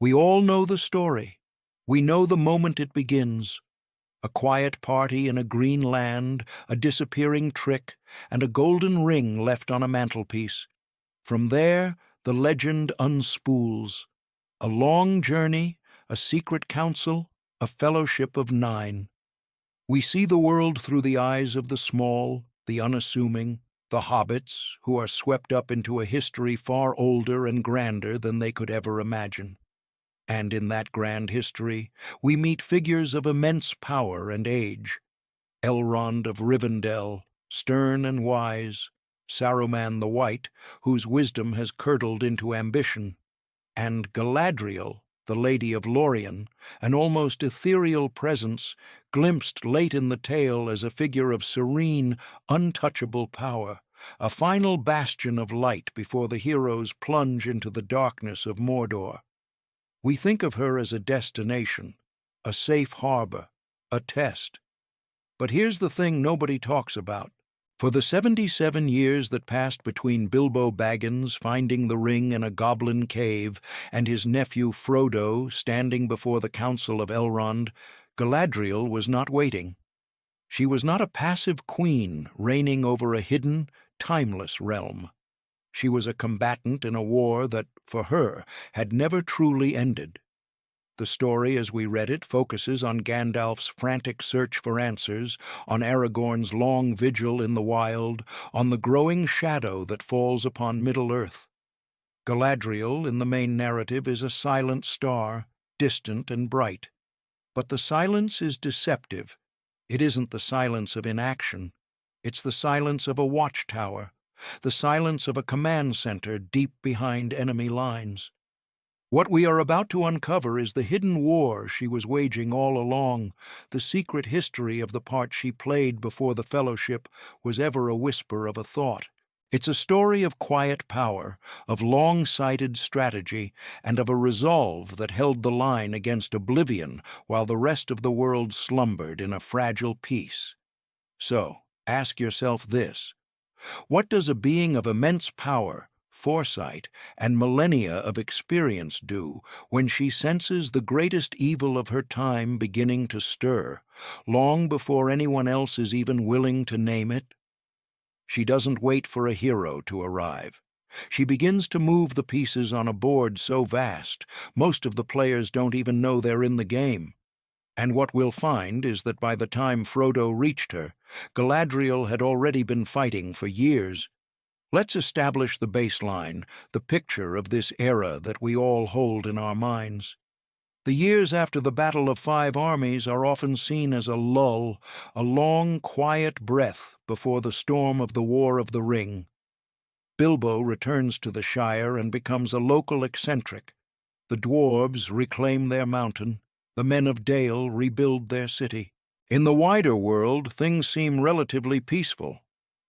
We all know the story. We know the moment it begins. A quiet party in a green land, a disappearing trick, and a golden ring left on a mantelpiece. From there, the legend unspools. A long journey, a secret council, a fellowship of 9. We see the world through the eyes of the small, the unassuming, the hobbits, who are swept up into a history far older and grander than they could ever imagine. And in that grand history, we meet figures of immense power and age. Elrond of Rivendell, stern and wise; Saruman the White, whose wisdom has curdled into ambition; and Galadriel, the Lady of Lórien, an almost ethereal presence, glimpsed late in the tale as a figure of serene, untouchable power, a final bastion of light before the heroes plunge into the darkness of Mordor. We think of her as a destination, a safe harbor, a test. But here's the thing nobody talks about. For the 77 years that passed between Bilbo Baggins finding the ring in a goblin cave and his nephew Frodo standing before the council of Elrond, Galadriel was not waiting. She was not a passive queen reigning over a hidden, timeless realm. She was a combatant in a war that, for her, had never truly ended. The story, as we read it, focuses on Gandalf's frantic search for answers, on Aragorn's long vigil in the wild, on the growing shadow that falls upon Middle-earth. Galadriel, in the main narrative, is a silent star, distant and bright. But the silence is deceptive. It isn't the silence of inaction. It's the silence of a watchtower, the silence of a command center deep behind enemy lines. What we are about to uncover is the hidden war she was waging all along, the secret history of the part she played before the Fellowship was ever a whisper of a thought. It's a story of quiet power, of long-sighted strategy, and of a resolve that held the line against oblivion while the rest of the world slumbered in a fragile peace. So, ask yourself this: what does a being of immense power, foresight, and millennia of experience do when she senses the greatest evil of her time beginning to stir, long before anyone else is even willing to name it? She doesn't wait for a hero to arrive. She begins to move the pieces on a board so vast, most of the players don't even know they're in the game. And what we'll find is that by the time Frodo reached her, Galadriel had already been fighting for years. Let's establish the baseline, the picture of this era that we all hold in our minds. The years after the Battle of 5 Armies are often seen as a lull, a long, quiet breath before the storm of the War of the Ring. Bilbo returns to the Shire and becomes a local eccentric. The dwarves reclaim their mountain. The men of Dale rebuild their city. In the wider world, things seem relatively peaceful.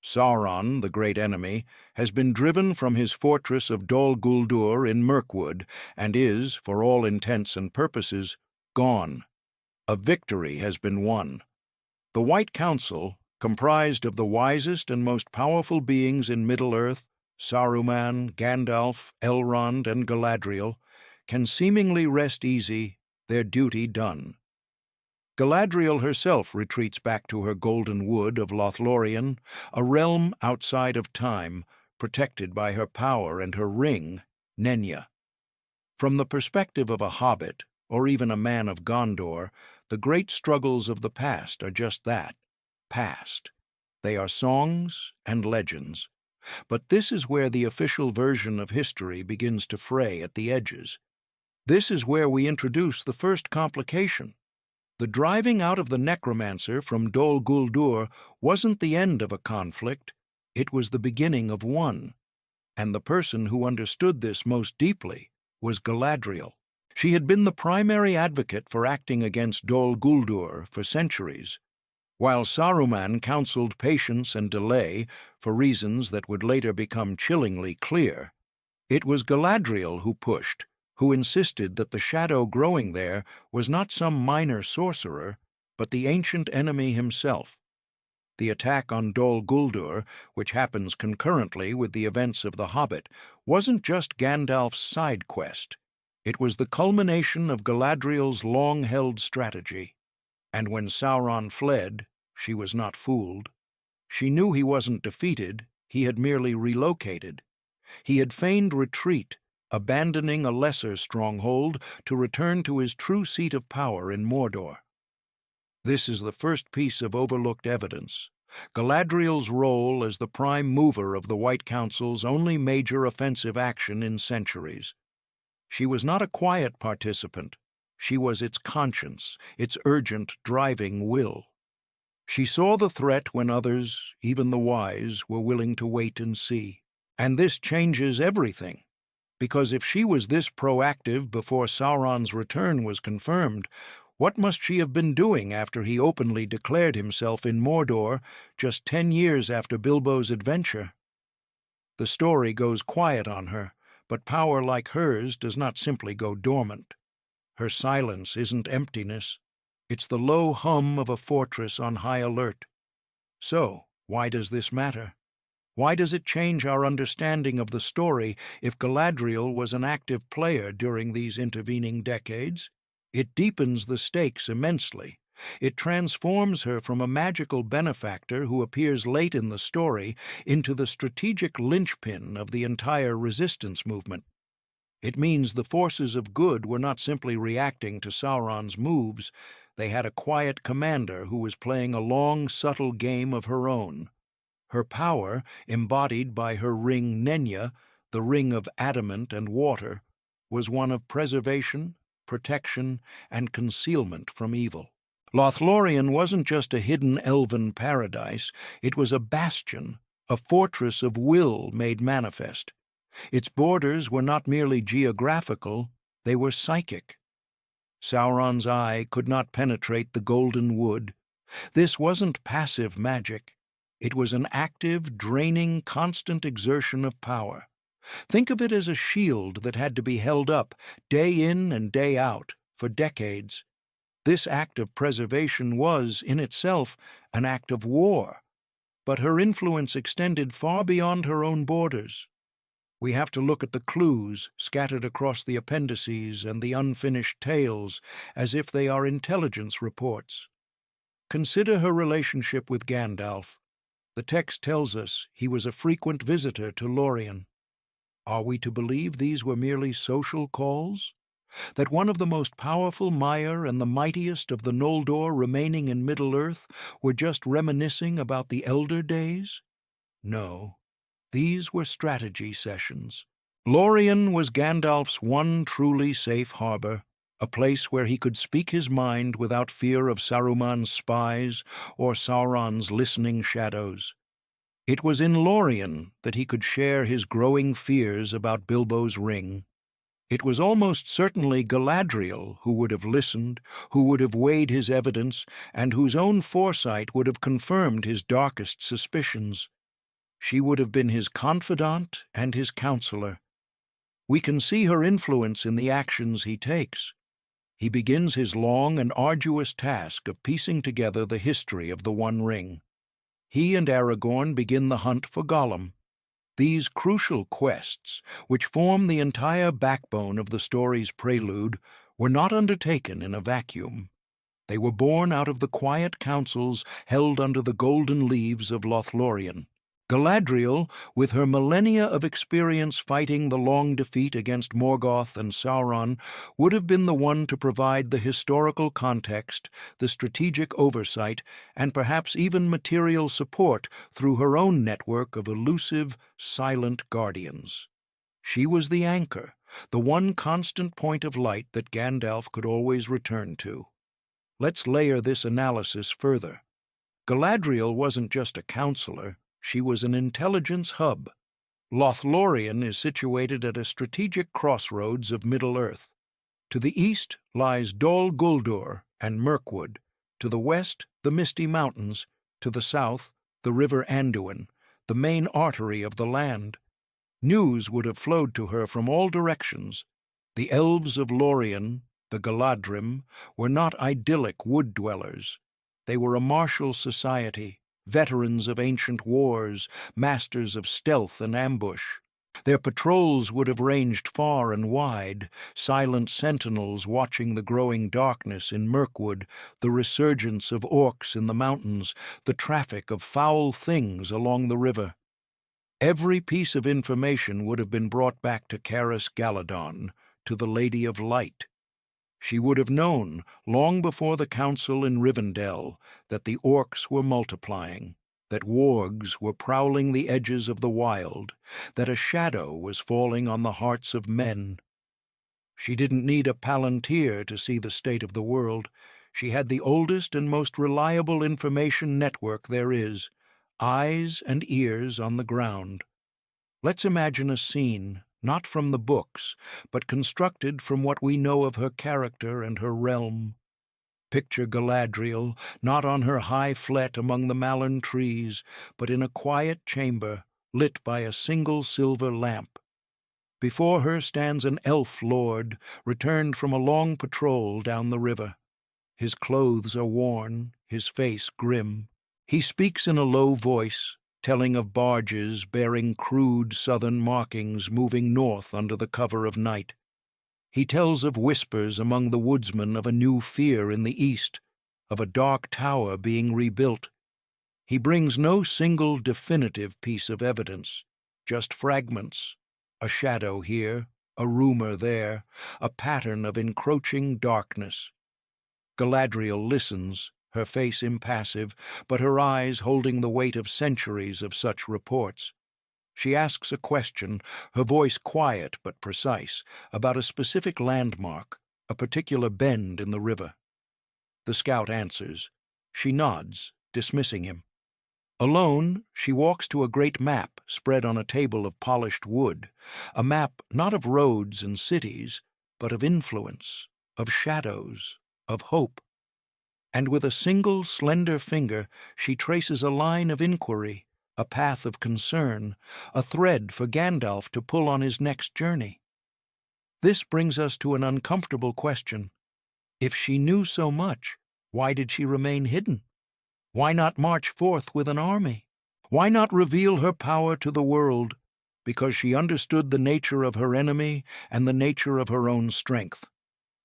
Sauron, the great enemy, has been driven from his fortress of Dol Guldur in Mirkwood and is, for all intents and purposes, gone. A victory has been won. The White Council, comprised of the wisest and most powerful beings in Middle-earth, Saruman, Gandalf, Elrond, and Galadriel, can seemingly rest easy, their duty done. Galadriel herself retreats back to her golden wood of Lothlórien, a realm outside of time, protected by her power and her ring, Nenya. From the perspective of a hobbit, or even a man of Gondor, the great struggles of the past are just that, past. They are songs and legends. But this is where the official version of history begins to fray at the edges. This is where we introduce the first complication. The driving out of the necromancer from Dol Guldur wasn't the end of a conflict, it was the beginning of one. And the person who understood this most deeply was Galadriel. She had been the primary advocate for acting against Dol Guldur for centuries. While Saruman counseled patience and delay for reasons that would later become chillingly clear, it was Galadriel who pushed, who insisted that the shadow growing there was not some minor sorcerer, but the ancient enemy himself. The attack on Dol Guldur, which happens concurrently with the events of The Hobbit, wasn't just Gandalf's side quest. It was the culmination of Galadriel's long-held strategy. And when Sauron fled, she was not fooled. She knew he wasn't defeated, he had merely relocated. He had feigned retreat, abandoning a lesser stronghold to return to his true seat of power in Mordor. This is the first piece of overlooked evidence. Galadriel's role as the prime mover of the White Council's only major offensive action in centuries. She was not a quiet participant. She was its conscience, its urgent, driving will. She saw the threat when others, even the wise, were willing to wait and see. And this changes everything, because if she was this proactive before Sauron's return was confirmed, what must she have been doing after he openly declared himself in Mordor just 10 years after Bilbo's adventure? The story goes quiet on her, but power like hers does not simply go dormant. Her silence isn't emptiness. It's the low hum of a fortress on high alert. So, why does this matter? Why does it change our understanding of the story if Galadriel was an active player during these intervening decades? It deepens the stakes immensely. It transforms her from a magical benefactor who appears late in the story into the strategic linchpin of the entire resistance movement. It means the forces of good were not simply reacting to Sauron's moves. They had a quiet commander who was playing a long, subtle game of her own. Her power, embodied by her ring Nenya, the ring of adamant and water, was one of preservation, protection, and concealment from evil. Lothlórien wasn't just a hidden elven paradise, it was a bastion, a fortress of will made manifest. Its borders were not merely geographical, they were psychic. Sauron's eye could not penetrate the golden wood. This wasn't passive magic. It was an active, draining, constant exertion of power. Think of it as a shield that had to be held up, day in and day out, for decades. This act of preservation was, in itself, an act of war. But her influence extended far beyond her own borders. We have to look at the clues scattered across the appendices and the unfinished tales as if they are intelligence reports. Consider her relationship with Gandalf. The text tells us he was a frequent visitor to Lórien. Are we to believe these were merely social calls? That one of the most powerful Maiar and the mightiest of the Noldor remaining in Middle-earth were just reminiscing about the elder days? No. These were strategy sessions. Lórien was Gandalf's one truly safe harbor, a place where he could speak his mind without fear of Saruman's spies or Sauron's listening shadows. It was in Lórien that he could share his growing fears about Bilbo's ring. It was almost certainly Galadriel who would have listened, who would have weighed his evidence, and whose own foresight would have confirmed his darkest suspicions. She would have been his confidant and his counselor. We can see her influence in the actions he takes. He begins his long and arduous task of piecing together the history of the One Ring. He and Aragorn begin the hunt for Gollum. These crucial quests, which form the entire backbone of the story's prelude, were not undertaken in a vacuum. They were born out of the quiet councils held under the golden leaves of Lothlórien. Galadriel, with her millennia of experience fighting the long defeat against Morgoth and Sauron, would have been the one to provide the historical context, the strategic oversight, and perhaps even material support through her own network of elusive, silent guardians. She was the anchor, the one constant point of light that Gandalf could always return to. Let's layer this analysis further. Galadriel wasn't just a counselor. She was an intelligence hub. Lothlórien is situated at a strategic crossroads of Middle-earth. To the east lies Dol Guldur and Mirkwood, to the west the Misty Mountains, to the south the river Anduin, the main artery of the land. News would have flowed to her from all directions. The elves of Lórien, the Galadhrim, were not idyllic wood-dwellers. They were a martial society, veterans of ancient wars, masters of stealth and ambush. Their patrols would have ranged far and wide, silent sentinels watching the growing darkness in Mirkwood, the resurgence of orcs in the mountains, the traffic of foul things along the river. Every piece of information would have been brought back to Caris Galadon, to the Lady of Light. She would have known, long before the council in Rivendell, that the orcs were multiplying, that wargs were prowling the edges of the wild, that a shadow was falling on the hearts of men. She didn't need a palantir to see the state of the world. She had the oldest and most reliable information network there is, eyes and ears on the ground. Let's imagine a scene, not from the books, but constructed from what we know of her character and her realm. Picture Galadriel, not on her high flet among the malern trees, but in a quiet chamber, lit by a single silver lamp. Before her stands an elf lord, returned from a long patrol down the river. His clothes are worn, his face grim. He speaks in a low voice, telling of barges bearing crude southern markings moving north under the cover of night. He tells of whispers among the woodsmen of a new fear in the east, of a dark tower being rebuilt. He brings no single definitive piece of evidence, just fragments, a shadow here, a rumor there, a pattern of encroaching darkness. Galadriel listens, her face impassive, but her eyes holding the weight of centuries of such reports. She asks a question, her voice quiet but precise, about a specific landmark, a particular bend in the river. The scout answers. She nods, dismissing him. Alone, she walks to a great map spread on a table of polished wood, a map not of roads and cities, but of influence, of shadows, of hope. And with a single slender finger she traces a line of inquiry, a path of concern, a thread for Gandalf to pull on his next journey. This brings us to an uncomfortable question. If she knew so much, why did she remain hidden? Why not march forth with an army? Why not reveal her power to the world? Because she understood the nature of her enemy and the nature of her own strength.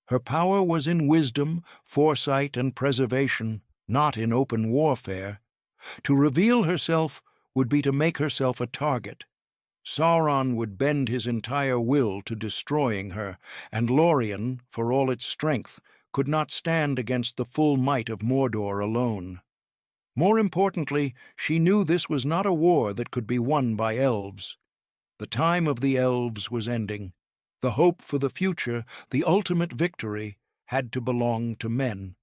Her power was in wisdom, foresight, and preservation, not in open warfare. To reveal herself would be to make herself a target. Sauron would bend his entire will to destroying her, and Lórien, for all its strength, could not stand against the full might of Mordor alone. More importantly, she knew this was not a war that could be won by elves. The time of the elves was ending. The hope for the future, the ultimate victory, had to belong to men.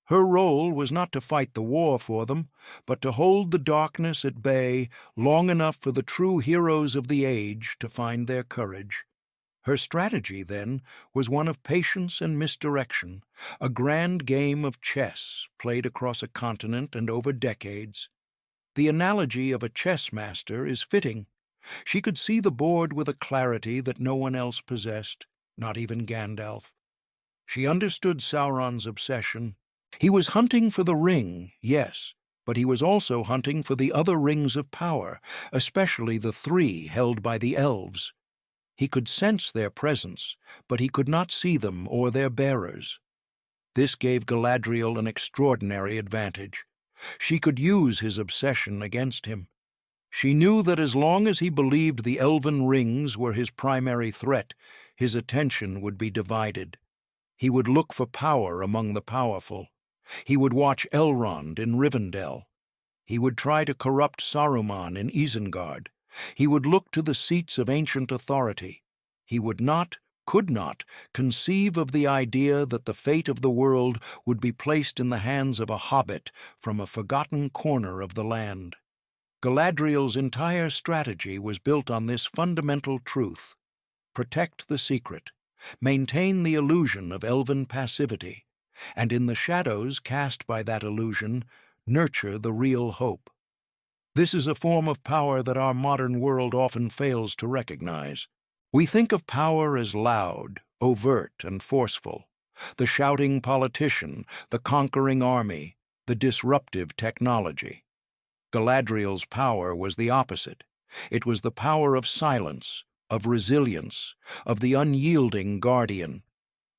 Her role was not to fight the war for them, but to hold the darkness at bay long enough for the true heroes of the age to find their courage. Her strategy, then, was one of patience and misdirection, a grand game of chess played across a continent and over decades. The analogy of a chess master is fitting. She could see the board with a clarity that no one else possessed, not even Gandalf. She understood Sauron's obsession. He was hunting for the ring, yes, but he was also hunting for the other rings of power, especially the 3 held by the elves. He could sense their presence, but he could not see them or their bearers. This gave Galadriel an extraordinary advantage. She could use his obsession against him. She knew that as long as he believed the elven rings were his primary threat, his attention would be divided. He would look for power among the powerful. He would watch Elrond in Rivendell. He would try to corrupt Saruman in Isengard. He would look to the seats of ancient authority. He would not, could not, conceive of the idea that the fate of the world would be placed in the hands of a hobbit from a forgotten corner of the land. Galadriel's entire strategy was built on this fundamental truth: protect the secret, maintain the illusion of elven passivity, and in the shadows cast by that illusion, nurture the real hope. This is a form of power that our modern world often fails to recognize. We think of power as loud, overt, and forceful: the shouting politician, the conquering army, the disruptive technology. Galadriel's power was the opposite. It was the power of silence, of resilience, of the unyielding guardian.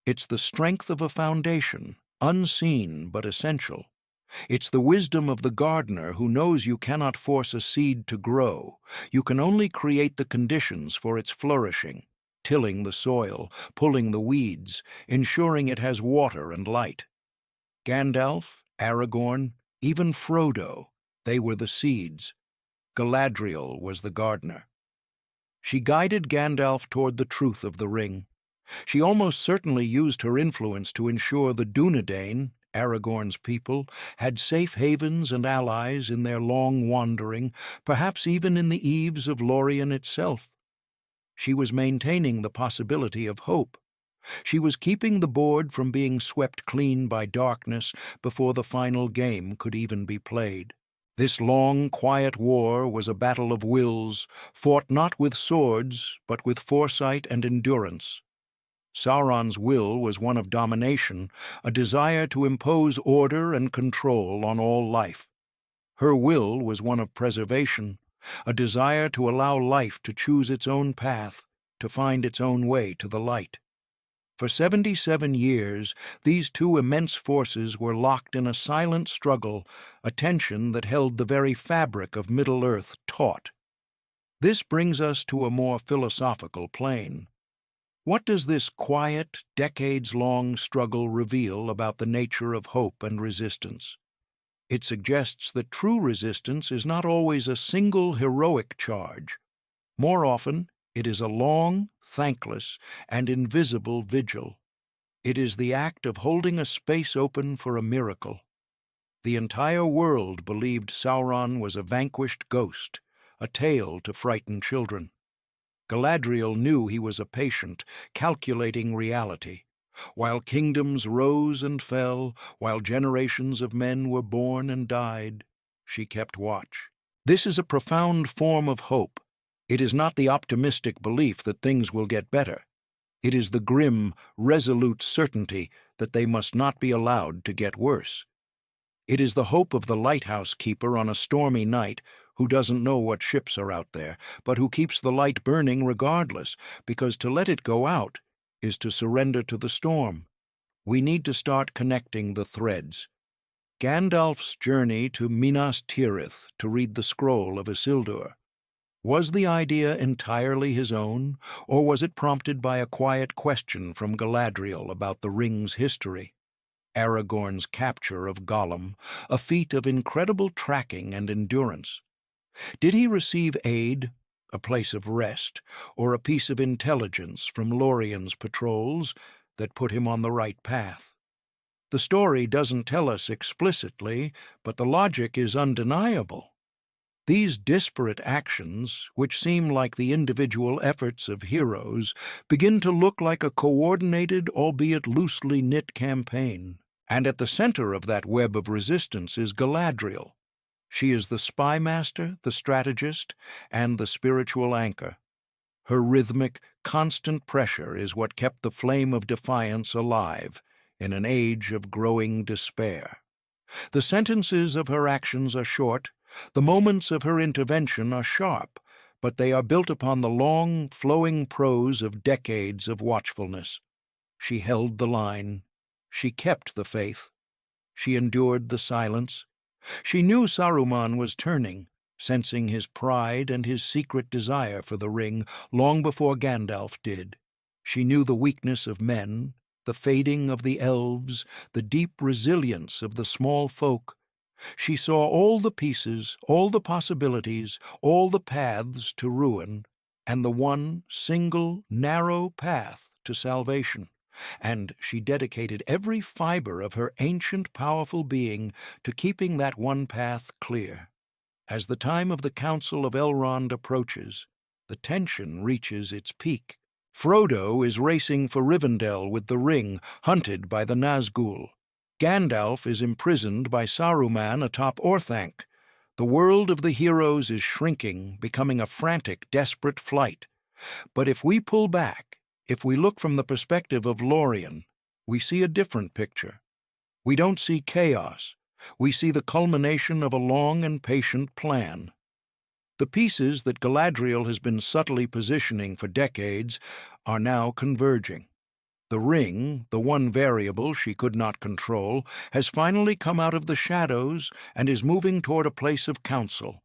It's the strength of a foundation, unseen but essential. It's the wisdom of the gardener who knows you cannot force a seed to grow. You can only create the conditions for its flourishing, tilling the soil, pulling the weeds, ensuring it has water and light. Gandalf, Aragorn, even Frodo, they were the seeds. Galadriel was the gardener. She guided Gandalf toward the truth of the ring. She almost certainly used her influence to ensure the Dunedain, Aragorn's people, had safe havens and allies in their long wandering, perhaps even in the eaves of Lórien itself. She was maintaining the possibility of hope. She was keeping the board from being swept clean by darkness before the final game could even be played. This long, quiet war was a battle of wills, fought not with swords, but with foresight and endurance. Sauron's will was one of domination, a desire to impose order and control on all life. Her will was one of preservation, a desire to allow life to choose its own path, to find its own way to the light. For 77 years, these two immense forces were locked in a silent struggle, a tension that held the very fabric of Middle-earth taut. This brings us to a more philosophical plane. What does this quiet, decades-long struggle reveal about the nature of hope and resistance? It suggests that true resistance is not always a single heroic charge. More often, it is a long, thankless, and invisible vigil. It is the act of holding a space open for a miracle. The entire world believed Sauron was a vanquished ghost, a tale to frighten children. Galadriel knew he was a patient, calculating reality. While kingdoms rose and fell, while generations of men were born and died, she kept watch. This is a profound form of hope. It is not the optimistic belief that things will get better. It is the grim, resolute certainty that they must not be allowed to get worse. It is the hope of the lighthouse keeper on a stormy night who doesn't know what ships are out there, but who keeps the light burning regardless, because to let it go out is to surrender to the storm. We need to start connecting the threads. Gandalf's journey to Minas Tirith to read the scroll of Isildur. Was the idea entirely his own, or was it prompted by a quiet question from Galadriel about the ring's history? Aragorn's capture of Gollum, a feat of incredible tracking and endurance. Did he receive aid, a place of rest, or a piece of intelligence from Lórien's patrols that put him on the right path? The story doesn't tell us explicitly, but the logic is undeniable. These disparate actions, which seem like the individual efforts of heroes, begin to look like a coordinated, albeit loosely knit campaign. And at the center of that web of resistance is Galadriel. She is the spy master, the strategist, and the spiritual anchor. Her rhythmic, constant pressure is what kept the flame of defiance alive in an age of growing despair. The sentences of her actions are short, the moments of her intervention are sharp, but they are built upon the long, flowing prose of decades of watchfulness. She held the line. She kept the faith. She endured the silence. She knew Saruman was turning, sensing his pride and his secret desire for the ring long before Gandalf did. She knew the weakness of men, the fading of the elves, the deep resilience of the small folk. She saw all the pieces, all the possibilities, all the paths to ruin, and the one single, narrow path to salvation. And she dedicated every fiber of her ancient, powerful being to keeping that one path clear. As the time of the Council of Elrond approaches, the tension reaches its peak. Frodo is racing for Rivendell with the ring, hunted by the Nazgûl. Gandalf is imprisoned by Saruman atop Orthanc. The world of the heroes is shrinking, becoming a frantic, desperate flight. But if we pull back, if we look from the perspective of Lórien, we see a different picture. We don't see chaos. We see the culmination of a long and patient plan. The pieces that Galadriel has been subtly positioning for decades are now converging. The ring, the one variable she could not control, has finally come out of the shadows and is moving toward a place of counsel.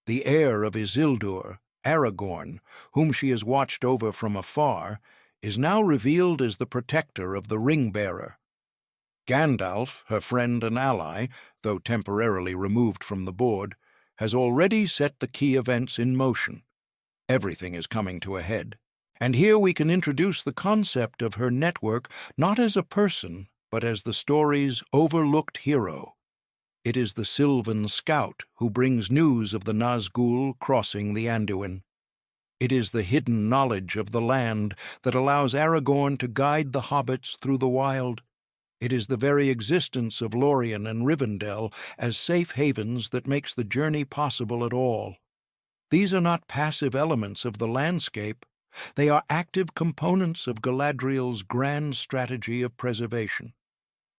The heir of Isildur, Aragorn, whom she has watched over from afar, is now revealed as the protector of the ring-bearer. Gandalf, her friend and ally, though temporarily removed from the board, has already set the key events in motion. Everything is coming to a head. And here we can introduce the concept of her network not as a person, but as the story's overlooked hero. It is the Sylvan scout who brings news of the Nazgul crossing the Anduin. It is the hidden knowledge of the land that allows Aragorn to guide the hobbits through the wild. It is the very existence of Lorien and Rivendell as safe havens that makes the journey possible at all. These are not passive elements of the landscape. They are active components of Galadriel's grand strategy of preservation.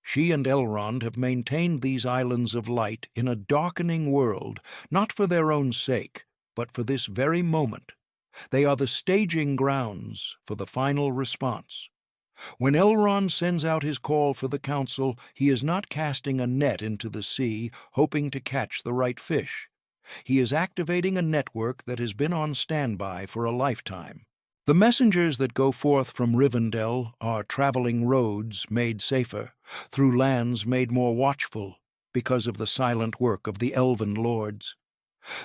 She and Elrond have maintained these islands of light in a darkening world, not for their own sake, but for this very moment. They are the staging grounds for the final response. When Elrond sends out his call for the council, he is not casting a net into the sea, hoping to catch the right fish. He is activating a network that has been on standby for a lifetime. The messengers that go forth from Rivendell are traveling roads made safer, through lands made more watchful, because of the silent work of the elven lords.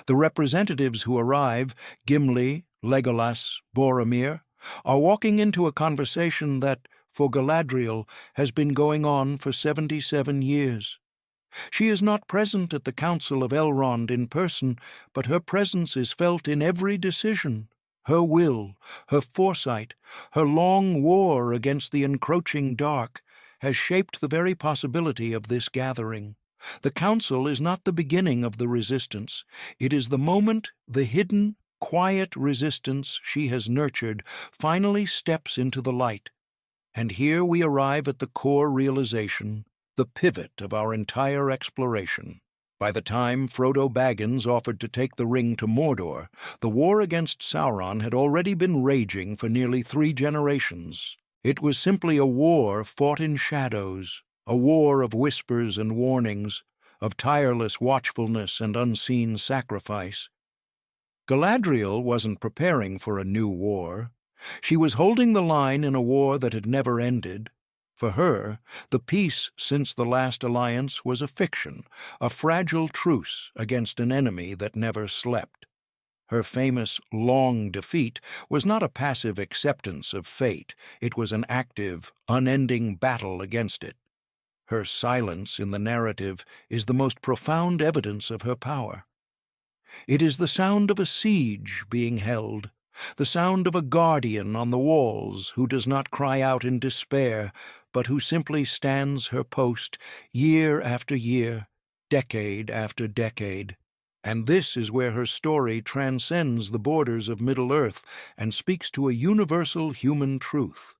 The representatives who arrive, Gimli, Legolas, Boromir, are walking into a conversation that, for Galadriel, has been going on for 77 years. She is not present at the Council of Elrond in person, but her presence is felt in every decision. Her will, her foresight, her long war against the encroaching dark has shaped the very possibility of this gathering. The council is not the beginning of the resistance. It is the moment the hidden, quiet resistance she has nurtured finally steps into the light. And here we arrive at the core realization, the pivot of our entire exploration. By the time Frodo Baggins offered to take the ring to Mordor, the war against Sauron had already been raging for nearly 3 generations. It was simply a war fought in shadows, a war of whispers and warnings, of tireless watchfulness and unseen sacrifice. Galadriel wasn't preparing for a new war. She was holding the line in a war that had never ended. For her, the peace since the last alliance was a fiction, a fragile truce against an enemy that never slept. Her famous long defeat was not a passive acceptance of fate, it was an active, unending battle against it. Her silence in the narrative is the most profound evidence of her power. It is the sound of a siege being held, the sound of a guardian on the walls who does not cry out in despair, but who simply stands her post year after year, decade after decade. And this is where her story transcends the borders of Middle-earth and speaks to a universal human truth.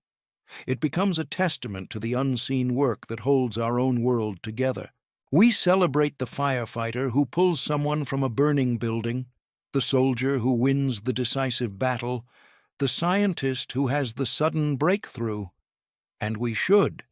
It becomes a testament to the unseen work that holds our own world together. We celebrate the firefighter who pulls someone from a burning building, the soldier who wins the decisive battle, the scientist who has the sudden breakthrough. And we should.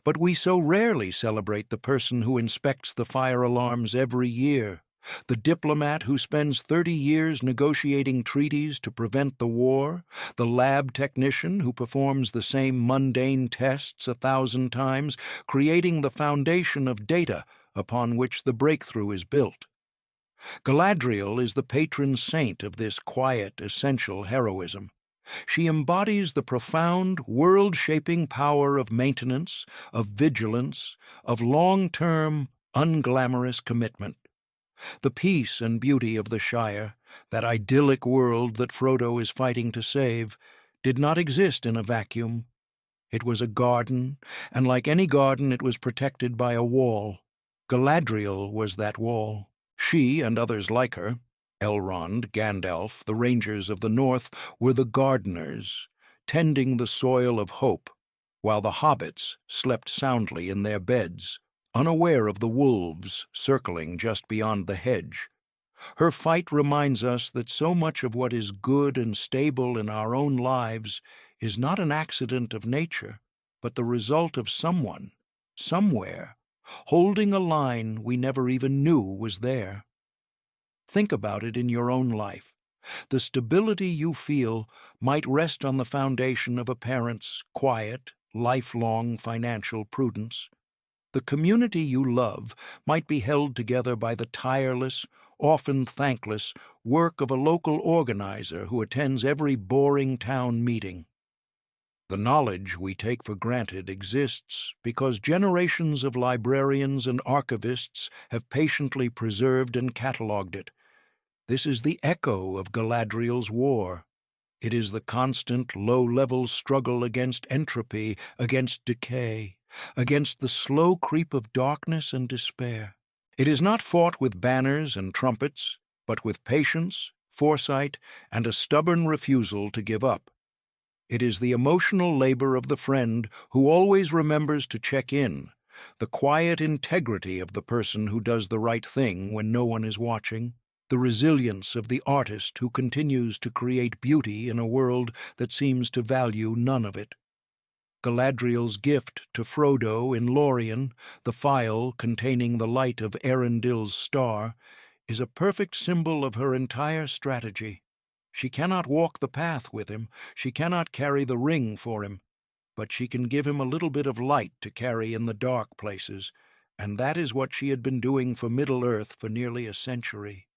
But we so rarely celebrate the person who inspects the fire alarms every year, the diplomat who spends 30 years negotiating treaties to prevent the war, the lab technician who performs the same mundane tests 1,000 times, creating the foundation of data upon which the breakthrough is built. Galadriel is the patron saint of this quiet, essential heroism. She embodies the profound, world-shaping power of maintenance, of vigilance, of long-term, unglamorous commitment. The peace and beauty of the Shire, that idyllic world that Frodo is fighting to save, did not exist in a vacuum. It was a garden, and like any garden it was protected by a wall. Galadriel was that wall. She and others like her, Elrond, Gandalf, the Rangers of the North, were the gardeners, tending the soil of hope, while the hobbits slept soundly in their beds, unaware of the wolves circling just beyond the hedge. Her fight reminds us that so much of what is good and stable in our own lives is not an accident of nature, but the result of someone, somewhere, holding a line we never even knew was there. Think about it in your own life. The stability you feel might rest on the foundation of a parent's quiet, lifelong financial prudence. The community you love might be held together by the tireless, often thankless, work of a local organizer who attends every boring town meeting. The knowledge we take for granted exists because generations of librarians and archivists have patiently preserved and catalogued it. This is the echo of Galadriel's war. It is the constant, low-level struggle against entropy, against decay, against the slow creep of darkness and despair. It is not fought with banners and trumpets, but with patience, foresight, and a stubborn refusal to give up. It is the emotional labor of the friend who always remembers to check in, the quiet integrity of the person who does the right thing when no one is watching, the resilience of the artist who continues to create beauty in a world that seems to value none of it. Galadriel's gift to Frodo in Lórien, the phial containing the light of Arendil's star, is a perfect symbol of her entire strategy. She cannot walk the path with him, she cannot carry the ring for him, but she can give him a little bit of light to carry in the dark places, and that is what she had been doing for Middle-earth for nearly a century.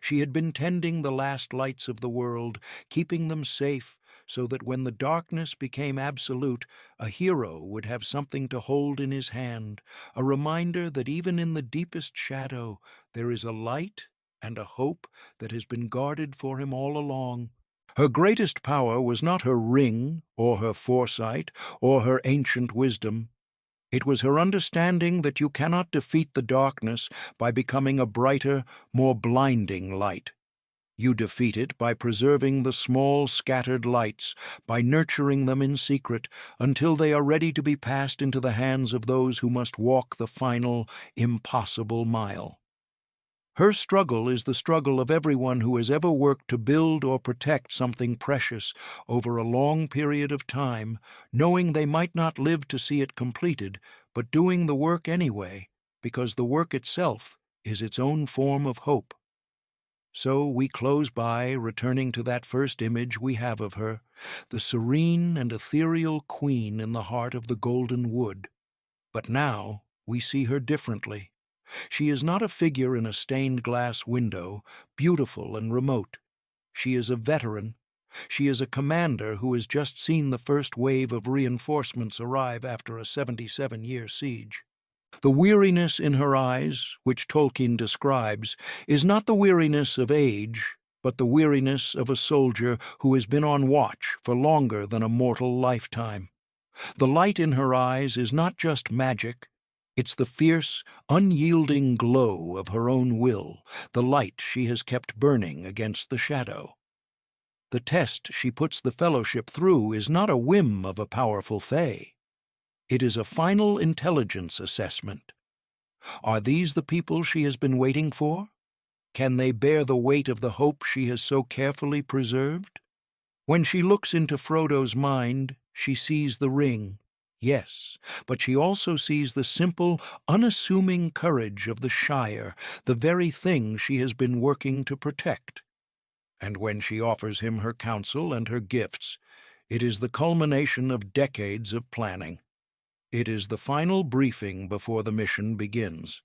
She had been tending the last lights of the world, keeping them safe, so that when the darkness became absolute, a hero would have something to hold in his hand, a reminder that even in the deepest shadow there is a light and a hope that has been guarded for him all along. Her greatest power was not her ring, or her foresight, or her ancient wisdom. It was her understanding that you cannot defeat the darkness by becoming a brighter, more blinding light. You defeat it by preserving the small, scattered lights, by nurturing them in secret until they are ready to be passed into the hands of those who must walk the final, impossible mile. Her struggle is the struggle of everyone who has ever worked to build or protect something precious over a long period of time, knowing they might not live to see it completed, but doing the work anyway, because the work itself is its own form of hope. So we close by returning to that first image we have of her, the serene and ethereal queen in the heart of the golden wood. But now we see her differently. She is not a figure in a stained-glass window, beautiful and remote. She is a veteran. She is a commander who has just seen the first wave of reinforcements arrive after a 77-year siege. The weariness in her eyes, which Tolkien describes, is not the weariness of age, but the weariness of a soldier who has been on watch for longer than a mortal lifetime. The light in her eyes is not just magic. It's the fierce, unyielding glow of her own will, the light she has kept burning against the shadow. The test she puts the fellowship through is not a whim of a powerful fae. It is a final intelligence assessment. Are these the people she has been waiting for? Can they bear the weight of the hope she has so carefully preserved? When she looks into Frodo's mind, she sees the ring. Yes, but she also sees the simple, unassuming courage of the Shire, the very thing she has been working to protect. And when she offers him her counsel and her gifts, it is the culmination of decades of planning. It is the final briefing before the mission begins.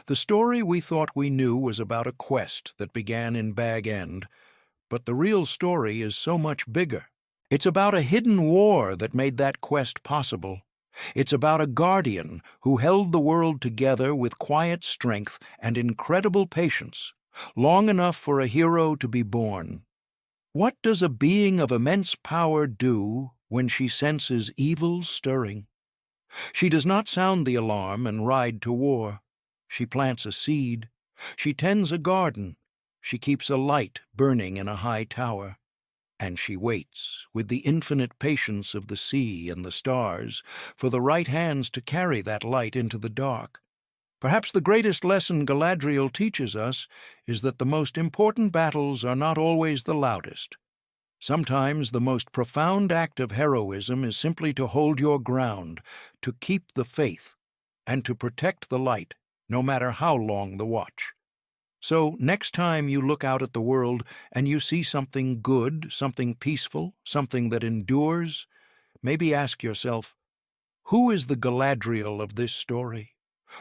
The story we thought we knew was about a quest that began in Bag End, but the real story is so much bigger. It's about a hidden war that made that quest possible. It's about a guardian who held the world together with quiet strength and incredible patience, long enough for a hero to be born. What does a being of immense power do when she senses evil stirring? She does not sound the alarm and ride to war. She plants a seed. She tends a garden. She keeps a light burning in a high tower. And she waits, with the infinite patience of the sea and the stars, for the right hands to carry that light into the dark. Perhaps the greatest lesson Galadriel teaches us is that the most important battles are not always the loudest. Sometimes the most profound act of heroism is simply to hold your ground, to keep the faith, and to protect the light, no matter how long the watch. So next time you look out at the world and you see something good, something peaceful, something that endures, maybe ask yourself, who is the Galadriel of this story?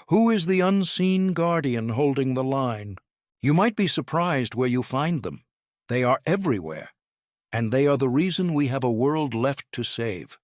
Who is the unseen guardian holding the line? You might be surprised where you find them. They are everywhere, and they are the reason we have a world left to save.